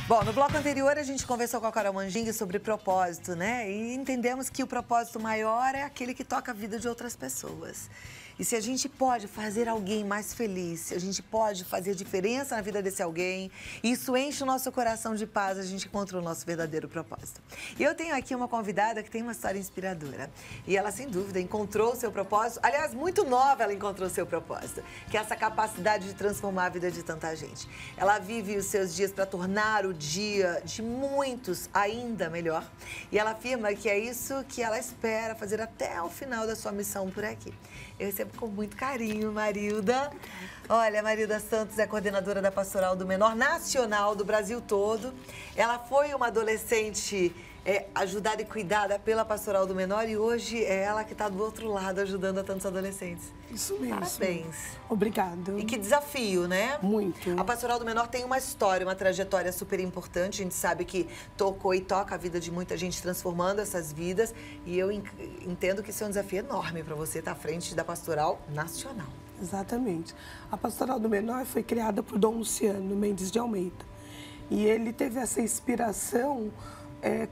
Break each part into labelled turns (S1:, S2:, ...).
S1: Bom, no bloco anterior a gente conversou com a Carol Manjing sobre propósito, né? E entendemos que o propósito maior é aquele que toca a vida de outras pessoas. E se a gente pode fazer alguém mais feliz, se a gente pode fazer diferença na vida desse alguém, isso enche o nosso coração de paz, a gente encontra o nosso verdadeiro propósito. E eu tenho aqui uma convidada que tem uma história inspiradora. E ela, sem dúvida, encontrou o seu propósito. Aliás, muito nova ela encontrou o seu propósito, que é essa capacidade de transformar a vida de tanta gente. Ela vive os seus dias para tornar o dia de muitos ainda melhor. E ela afirma que é isso que ela espera fazer até o final da sua missão por aqui. Eu recebo com muito carinho, Marilda. Olha, a Marilda Santos é coordenadora da Pastoral do Menor Nacional do Brasil todo. Ela foi uma adolescente ajudada e cuidada pela Pastoral do Menor e hoje é ela que está do outro lado ajudando a tantos adolescentes.
S2: Isso mesmo.
S1: Parabéns.
S2: Obrigada.
S1: E que desafio, né?
S2: Muito.
S1: A Pastoral do Menor tem uma história, uma trajetória super importante. A gente sabe que tocou e toca a vida de muita gente, transformando essas vidas. E eu entendo que isso é um desafio enorme para você estar à frente da Pastoral Nacional.
S2: Exatamente. A Pastoral do Menor foi criada por Dom Luciano Mendes de Almeida. E ele teve essa inspiração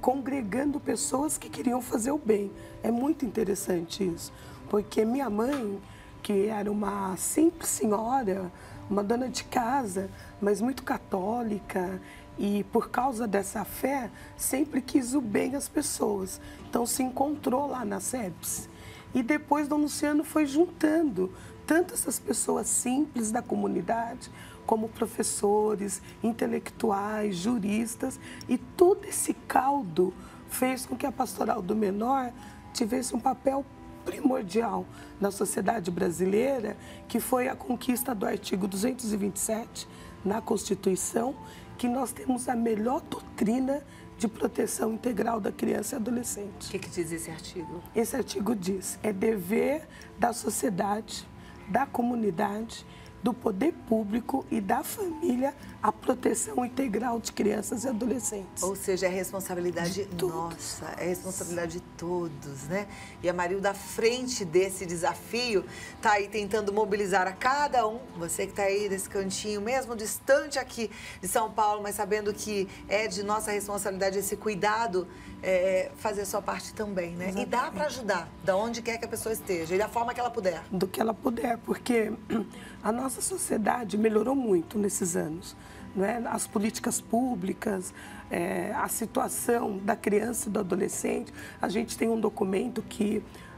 S2: congregando pessoas que queriam fazer o bem. É muito interessante isso, porque minha mãe, que era uma simples senhora, uma dona de casa, mas muito católica, e por causa dessa fé, sempre quis o bem às pessoas. Então se encontrou lá na SEBS. E depois Dom Luciano foi juntando tanto essas pessoas simples da comunidade, como professores, intelectuais, juristas, e todo esse caldo fez com que a Pastoral do Menor tivesse um papel primordial na sociedade brasileira, que foi a conquista do artigo 227 na Constituição, que nós temos a melhor doutrina de proteção integral da criança e adolescente.
S1: O que diz esse artigo?
S2: Esse artigo diz, é dever da sociedade, da comunidade, do poder público e da família a proteção integral de crianças e adolescentes.
S1: Ou seja, é responsabilidade nossa, é responsabilidade de todos, né? E a Marilda, à frente desse desafio, está aí tentando mobilizar a cada um, você que está aí nesse cantinho, mesmo distante aqui de São Paulo, mas sabendo que é de nossa responsabilidade esse cuidado, fazer a sua parte também, né? Exatamente. E dá para ajudar, da onde quer que a pessoa esteja, e da forma que ela puder.
S2: Do que ela puder, porque a nossa sociedade melhorou muito nesses anos, não é? As políticas públicas, a situação da criança e do adolescente. A gente tem um documento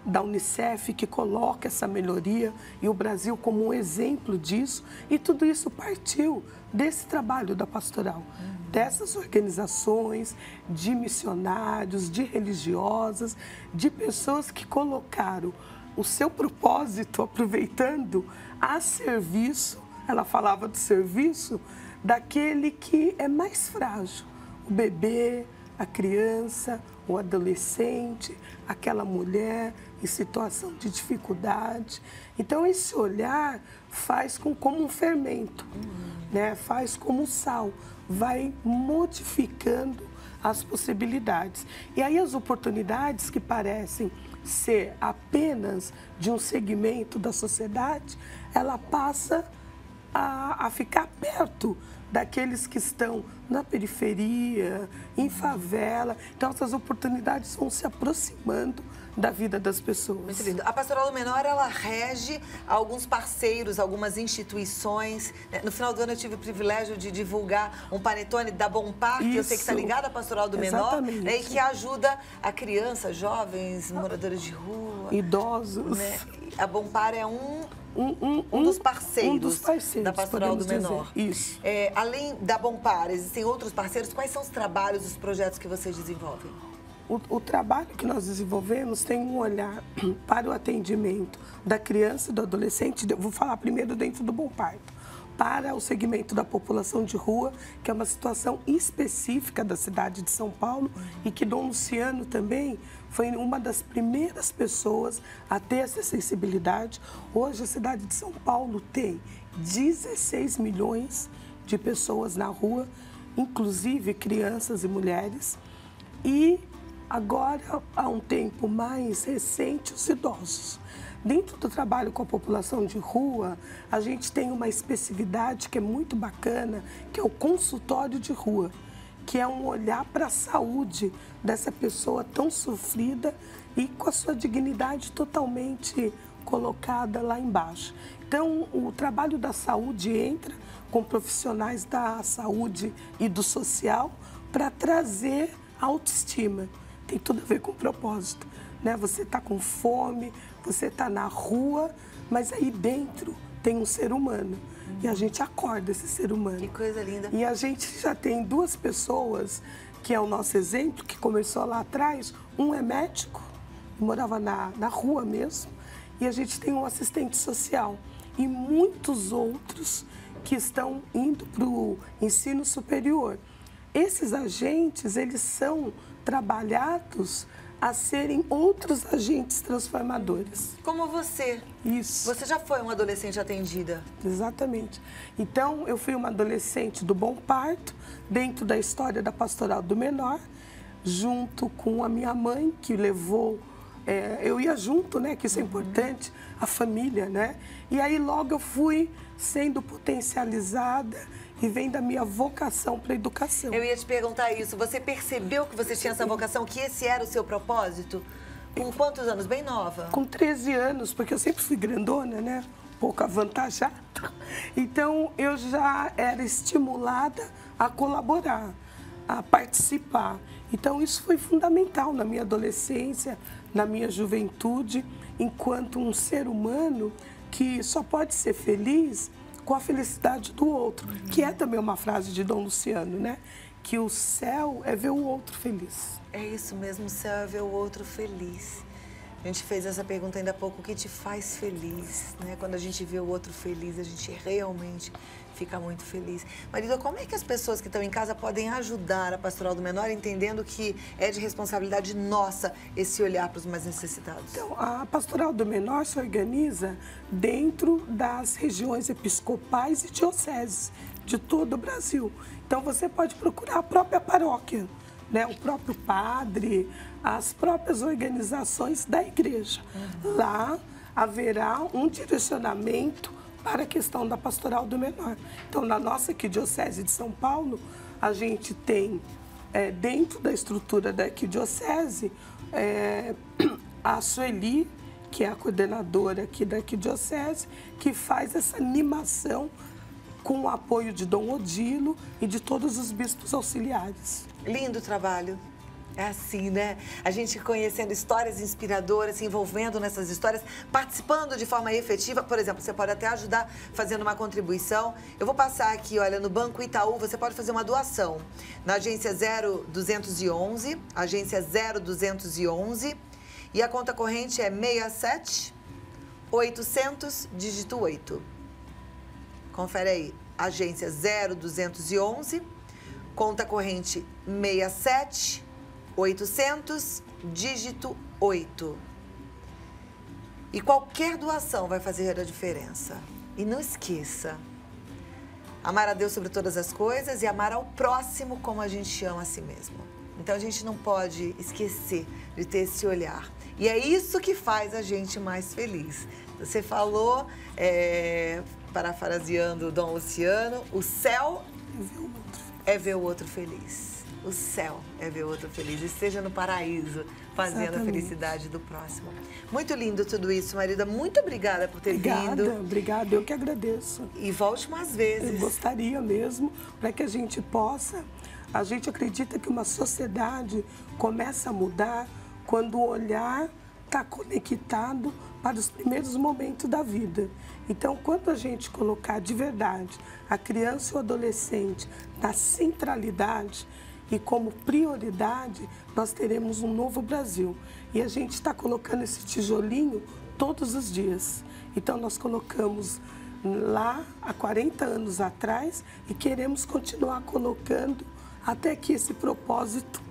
S2: da Unicef que coloca essa melhoria e o Brasil como um exemplo disso. E tudo isso partiu desse trabalho da pastoral, dessas organizações, de missionários, de religiosas, de pessoas que colocaram o seu propósito, aproveitando a serviço, ela falava do serviço, daquele que é mais frágil, o bebê, a criança, o adolescente, aquela mulher em situação de dificuldade. Então, esse olhar faz como um fermento, né? Faz como sal, vai modificando as possibilidades. E aí as oportunidades que parecem ser apenas de um segmento da sociedade, ela passa a ficar perto daqueles que estão na periferia, em favela. Então, essas oportunidades vão se aproximando da vida das pessoas.
S1: Muito lindo. A Pastoral do Menor, ela rege alguns parceiros, algumas instituições. No final do ano eu tive o privilégio de divulgar um panetone da Bompar, que eu sei que está ligado à Pastoral do Menor, né, e que ajuda a crianças, jovens, moradores de rua.
S2: Idosos.
S1: Né? A Bompar é um dos parceiros da Pastoral do Menor.
S2: Isso.
S1: Além da Bompar, existem outros parceiros? Quais são os trabalhos, os projetos que vocês desenvolvem?
S2: O trabalho que nós desenvolvemos tem um olhar para o atendimento da criança e do adolescente, vou falar primeiro dentro do Bom Parto, para o segmento da população de rua, que é uma situação específica da cidade de São Paulo e que Dom Luciano também foi uma das primeiras pessoas a ter essa sensibilidade. Hoje a cidade de São Paulo tem 16 milhões de pessoas na rua, inclusive crianças e mulheres, e agora, há um tempo mais recente, os idosos. Dentro do trabalho com a população de rua, a gente tem uma especificidade que é muito bacana, que é o consultório de rua, que é um olhar para a saúde dessa pessoa tão sofrida e com a sua dignidade totalmente colocada lá embaixo. Então, o trabalho da saúde entra com profissionais da saúde e do social para trazer autoestima. Tem tudo a ver com propósito, né? Você está com fome, você está na rua, mas aí dentro tem um ser humano. E a gente acorda esse ser humano.
S1: Que coisa linda.
S2: E a gente já tem 2 pessoas, que é o nosso exemplo, que começou lá atrás. Um é médico, morava na rua mesmo, e a gente tem um assistente social. E muitos outros que estão indo para o ensino superior. Esses agentes, eles são trabalhados a serem outros agentes transformadores.
S1: Como você.
S2: Isso.
S1: Você já foi uma adolescente atendida?
S2: Exatamente. Então, eu fui uma adolescente do Bom Parto, dentro da história da Pastoral do Menor, junto com a minha mãe, que levou... eu ia junto, né? Que isso é importante, a família, né? E aí, logo eu fui sendo potencializada e vem da minha vocação para a educação.
S1: Eu ia te perguntar isso. Você percebeu que você tinha essa vocação, que esse era o seu propósito? Com quantos anos? Bem nova?
S2: Com 13 anos, porque eu sempre fui grandona, né? Um pouco avantajada. Então, eu já era estimulada a colaborar, a participar. Então, isso foi fundamental na minha adolescência, na minha juventude, enquanto um ser humano que só pode ser feliz com a felicidade do outro, que é também uma frase de Dom Luciano, né? Que o céu é ver o outro feliz.
S1: É isso mesmo, o céu é ver o outro feliz. A gente fez essa pergunta ainda há pouco, o que te faz feliz, né? Quando a gente vê o outro feliz, a gente realmente fica muito feliz. Marida, como é que as pessoas que estão em casa podem ajudar a Pastoral do Menor, entendendo que é de responsabilidade nossa esse olhar para os mais necessitados?
S2: Então, a Pastoral do Menor se organiza dentro das regiões episcopais e dioceses de todo o Brasil. Então, você pode procurar a própria paróquia, né? O próprio padre, as próprias organizações da igreja. Lá haverá um direcionamento para a questão da Pastoral do Menor. Então, na nossa Arquidiocese de São Paulo, a gente tem, dentro da estrutura da Arquidiocese, a Sueli, que é a coordenadora aqui da Arquidiocese, que faz essa animação com o apoio de Dom Odilo e de todos os bispos auxiliares.
S1: Lindo trabalho. É assim, né? A gente conhecendo histórias inspiradoras, se envolvendo nessas histórias, participando de forma efetiva. Por exemplo, você pode até ajudar fazendo uma contribuição. Eu vou passar aqui, olha, no Banco Itaú, você pode fazer uma doação. Na agência 0211, agência 0211, e a conta corrente é 67 800 dígito 8. Confere aí, agência 0211, conta corrente 67 800, dígito 8. E qualquer doação vai fazer a diferença. E não esqueça, amar a Deus sobre todas as coisas e amar ao próximo como a gente ama a si mesmo. Então a gente não pode esquecer de ter esse olhar. E é isso que faz a gente mais feliz. Você falou, parafraseando o Dom Luciano, o céu é ver o outro feliz. O céu é ver o outro feliz. Esteja no paraíso, fazendo Exatamente. A felicidade do próximo. Muito lindo tudo isso, Marida. Muito obrigada por ter vindo.
S2: Obrigada. Eu que agradeço.
S1: E volte mais vezes.
S2: Eu gostaria mesmo, para que a gente possa... A gente acredita que uma sociedade começa a mudar quando o olhar está conectado para os primeiros momentos da vida. Então, quando a gente colocar de verdade a criança e o adolescente na centralidade e como prioridade, nós teremos um novo Brasil. E a gente está colocando esse tijolinho todos os dias. Então, nós colocamos lá há 40 anos atrás e queremos continuar colocando até que esse propósito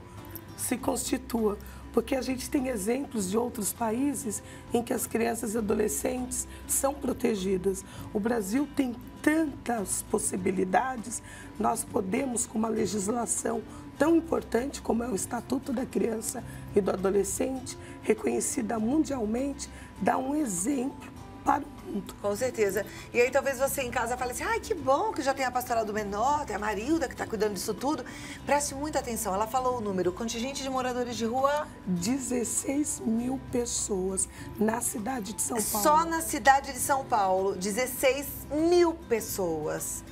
S2: se constitua. Porque a gente tem exemplos de outros países em que as crianças e adolescentes são protegidas. O Brasil tem tantas possibilidades, nós podemos, com uma legislação tão importante como é o Estatuto da Criança e do Adolescente, reconhecida mundialmente, dar um exemplo para o mundo. junto.
S1: Com certeza. E aí talvez você em casa fale assim, ai, que bom que já tem a Pastoral do Menor, tem a Marilda que está cuidando disso tudo. Preste muita atenção, ela falou o número, contingente de moradores de rua...
S2: 16 mil pessoas na cidade de São Paulo.
S1: Só na cidade de São Paulo, 16 mil pessoas.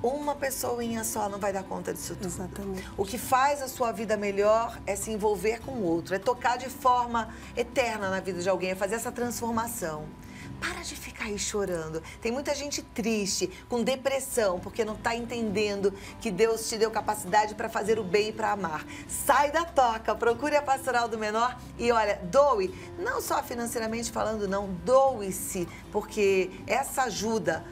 S1: Uma pessoinha só não vai dar conta disso tudo.
S2: Exatamente.
S1: O que faz a sua vida melhor é se envolver com o outro, é tocar de forma eterna na vida de alguém, é fazer essa transformação. Para de ficar aí chorando. Tem muita gente triste, com depressão, porque não está entendendo que Deus te deu capacidade para fazer o bem e para amar. Sai da toca, procure a Pastoral do Menor e olha, doe, não só financeiramente falando, não, doe-se, porque essa ajuda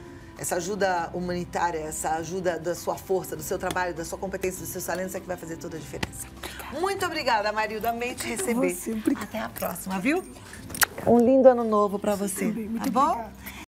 S1: humanitária, essa ajuda da sua força, do seu trabalho, da sua competência, dos seus talentos é que vai fazer toda a diferença. Muito obrigada, Marilda. Amei te receber.
S2: Você, obrigada.
S1: Até a próxima, viu? Um lindo ano novo para você.
S2: Muito
S1: tá bom?
S2: obrigada.